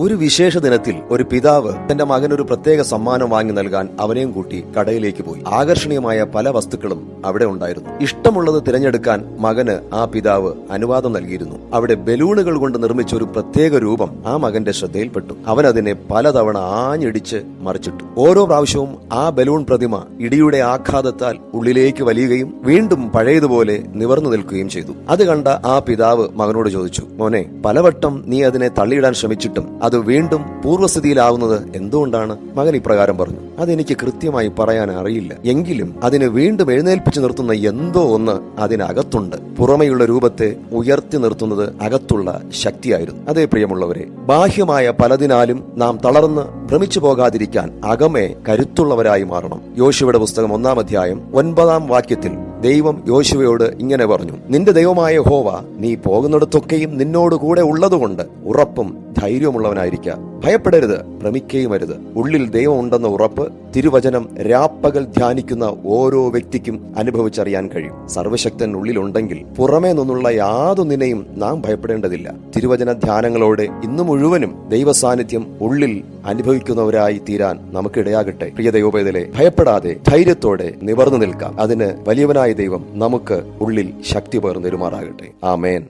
ഒരു വിശേഷ ദിനത്തിൽ ഒരു പിതാവ് തന്റെ മകനൊരു പ്രത്യേക സമ്മാനം വാങ്ങി നൽകാൻ അവനെയും കൂട്ടി കടയിലേക്ക് പോയി. ആകർഷണീയമായ പല വസ്തുക്കളും അവിടെ ഉണ്ടായിരുന്നു. ഇഷ്ടമുള്ളത് തിരഞ്ഞെടുക്കാൻ മകന് ആ പിതാവ് അനുവാദം നൽകിയിരുന്നു. അവിടെ ബലൂണുകൾ കൊണ്ട് നിർമ്മിച്ച ഒരു പ്രത്യേക രൂപം ആ മകന്റെ ശ്രദ്ധയിൽപ്പെട്ടു. അവൻ അതിനെ പലതവണ ആഞ്ഞിടിച്ച് മറിച്ചിട്ടു. ഓരോ പ്രാവശ്യവും ആ ബലൂൺ പ്രതിമ ഇടിയുടെ ആഘാതത്താൽ ഉള്ളിലേക്ക് വലിയുകയും വീണ്ടും പഴയതുപോലെ നിവർന്നു നിൽക്കുകയും ചെയ്തു. അത് കണ്ട ആ പിതാവ് മകനോട് ചോദിച്ചു, മോനെ, പലവട്ടം നീ അതിനെ തള്ളിയിടാൻ ശ്രമിച്ചിട്ടും അത് വീണ്ടും പൂർവ്വസ്ഥിതിയിലാവുന്നത് എന്തുകൊണ്ടാണ്? മകൻ ഇപ്രകാരം പറഞ്ഞു, അതെനിക്ക് കൃത്യമായി പറയാൻ അറിയില്ല. എങ്കിലും അതിനെ വീണ്ടും എഴുന്നേൽപ്പിച്ചു നിർത്തുന്ന എന്തോ ഒന്ന് അതിനകത്തുണ്ട്. പുറമെയുള്ള രൂപത്തെ ഉയർത്തി നിർത്തുന്നത് അകത്തുള്ള ശക്തിയായിരുന്നു. അതേ പ്രിയമുള്ളവരെ, ബാഹ്യമായ പലതിനാലും നാം തളർന്ന് ഭ്രമിച്ചു പോകാതിരിക്കാൻ അകമേ കരുത്തുള്ളവരായി മാറണം. യോശുവയുടെ പുസ്തകം 1-ാം അധ്യായം 9-ാം വാക്യത്തിൽ ദൈവം യോശുവയോട് ഇങ്ങനെ പറഞ്ഞു, നിന്റെ ദൈവമായ യഹോവ നീ പോകുന്നിടത്തൊക്കെയും നിന്നോട് കൂടെ ഉള്ളതുകൊണ്ട് ഉറപ്പും ധൈര്യമുള്ളവനായിരിക്കുക. ഭയപ്പെടരുത്, ഭ്രമിക്കുകയും അരുത്. ഉള്ളിൽ ദൈവം ഉണ്ടെന്ന ഉറപ്പ് തിരുവചനം രാപ്പകൽ ധ്യാനിക്കുന്ന ഓരോ വ്യക്തിക്കും അനുഭവിച്ചറിയാൻ കഴിയും. സർവശക്തൻ ഉള്ളിലുണ്ടെങ്കിൽ പുറമേ നിന്നുള്ള യാതൊന്നിനെയും നാം ഭയപ്പെടേണ്ടതില്ല. തിരുവചന ധ്യാനങ്ങളോടെ ഇന്നു മുഴുവനും ദൈവ സാന്നിധ്യം ഉള്ളിൽ അനുഭവിക്കുന്നവരായി തീരാൻ നമുക്കിടയാകട്ടെ. പ്രിയ ദൈവപൈതലേ, ഭയപ്പെടാതെ ധൈര്യത്തോടെ നിവർന്നു നിൽക്കാം. അതിന് വലിയവനായ ദൈവം നമുക്ക് ഉള്ളിൽ ശക്തി പകർന്നു തരുമാറാകട്ടെ. ആമേൻ.